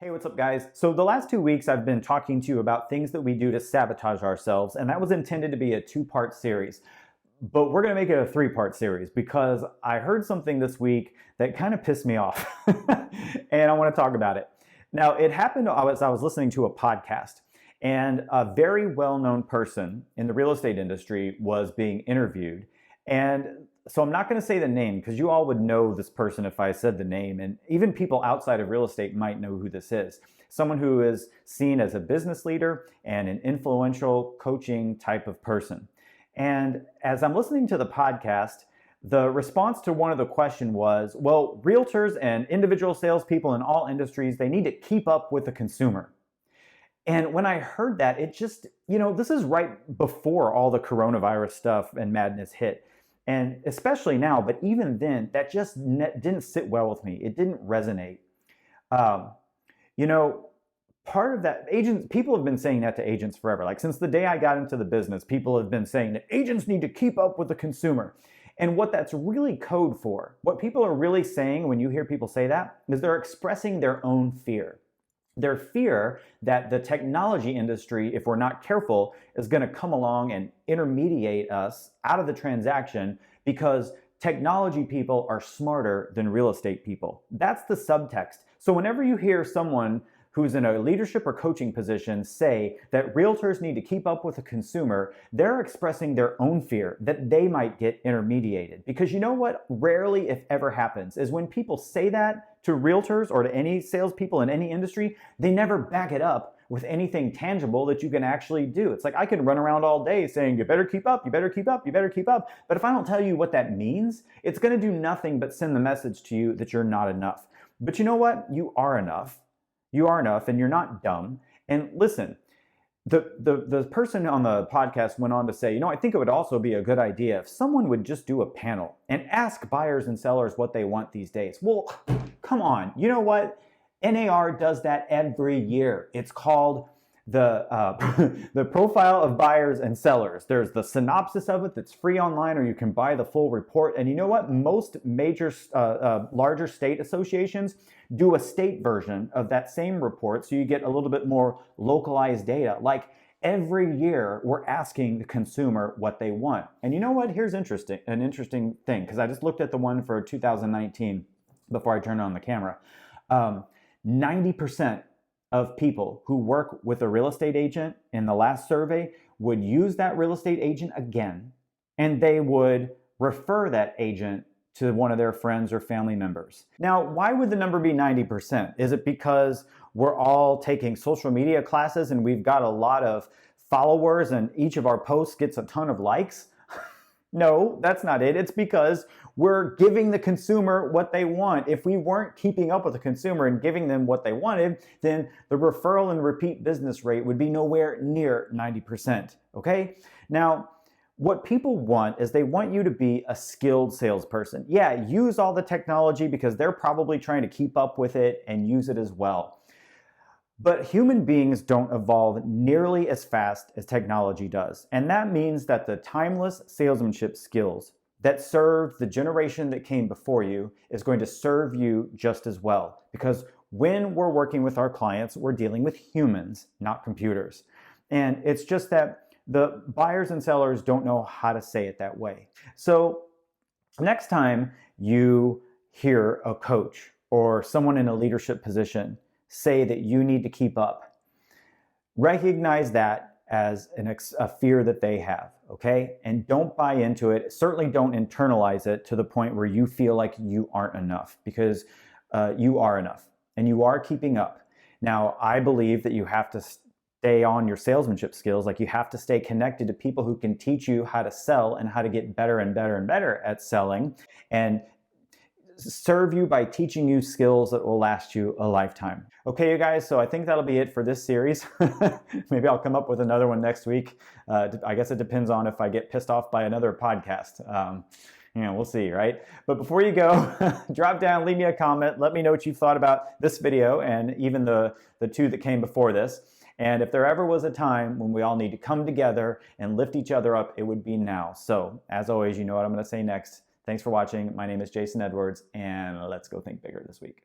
Hey, what's up, guys? So the last 2 weeks I've been talking to you about things that we do to sabotage ourselves, and that was intended to be a two-part series. But we're going to make it a three-part series because I heard something this week that kind of pissed me off, and I want to talk about it. Now, it happened as I was listening to a podcast, and a very well-known person in the real estate industry was being interviewed. And so I'm not going to say the name because you all would know this person if I said the name, and even people outside of real estate might know who this is. Someone who is seen as a business leader and an influential coaching type of person. And as I'm listening to the podcast, the response to one of the questions was, well, realtors and individual salespeople in all industries, they need to keep up with the consumer. And when I heard that, it just, this is right before all the coronavirus stuff and madness hit. And especially now, but even then, that just didn't sit well with me. It didn't resonate. Part of that, people have been saying that to agents forever. Like since the day I got into the business, people have been saying that agents need to keep up with the consumer. And what that's really code for, what people are really saying when you hear people say that, is they're expressing their own fear. Their fear that the technology industry, if we're not careful, is going to come along and intermediate us out of the transaction because technology people are smarter than real estate people. That's the subtext. So whenever you hear someone who's in a leadership or coaching position say that realtors need to keep up with the consumer, they're expressing their own fear that they might get intermediated. Because you know what rarely, if ever, happens is when people say that to realtors or to any salespeople in any industry, they never back it up with anything tangible that you can actually do. It's like I can run around all day saying, you better keep up, you better keep up, you better keep up. But if I don't tell you what that means, it's gonna do nothing but send the message to you that you're not enough. But you know what? You are enough. You are enough and you're not dumb. And listen, the person on the podcast went on to say, I think it would also be a good idea if someone would just do a panel and ask buyers and sellers what they want these days. Well, come on. You know what? NAR does that every year. It's called the profile of buyers and sellers. There's the synopsis of it that's free online, or you can buy the full report. And you know what? Most major, larger state associations do a state version of that same report, so you get a little bit more localized data. Like every year, we're asking the consumer what they want. And you know what? Here's an interesting thing, because I just looked at the one for 2019 before I turned on the camera. 90% of people who work with a real estate agent in the last survey would use that real estate agent again, and they would refer that agent to one of their friends or family members. Now, why would the number be 90%? Is it because we're all taking social media classes and we've got a lot of followers and each of our posts gets a ton of likes? No, that's not it. It's because we're giving the consumer what they want. If we weren't keeping up with the consumer and giving them what they wanted, then the referral and repeat business rate would be nowhere near 90%, okay? Now, what people want is they want you to be a skilled salesperson. Yeah, use all the technology because they're probably trying to keep up with it and use it as well. But human beings don't evolve nearly as fast as technology does. And that means that the timeless salesmanship skills that served the generation that came before you is going to serve you just as well. Because when we're working with our clients, we're dealing with humans, not computers. And it's just that the buyers and sellers don't know how to say it that way. So next time you hear a coach or someone in a leadership position say that you need to keep up, recognize that as a fear that they have, okay? And don't buy into it. Certainly don't internalize it to the point where you feel like you aren't enough, because you are enough and you are keeping up. Now, I believe that you have to stay on your salesmanship skills. Like you have to stay connected to people who can teach you how to sell and how to get better and better and better at selling, and serve you by teaching you skills that will last you a lifetime. Okay, you guys, so I think that'll be it for this series. Maybe I'll come up with another one next week. I guess it depends on if I get pissed off by another podcast. We'll see, right? But before you go, drop down, leave me a comment. Let me know what you thought about this video and even the two that came before this. And if there ever was a time when we all need to come together and lift each other up, it would be now. So as always, you know what I'm going to say next. Thanks for watching. My name is Jason Edwards, and let's go think bigger this week.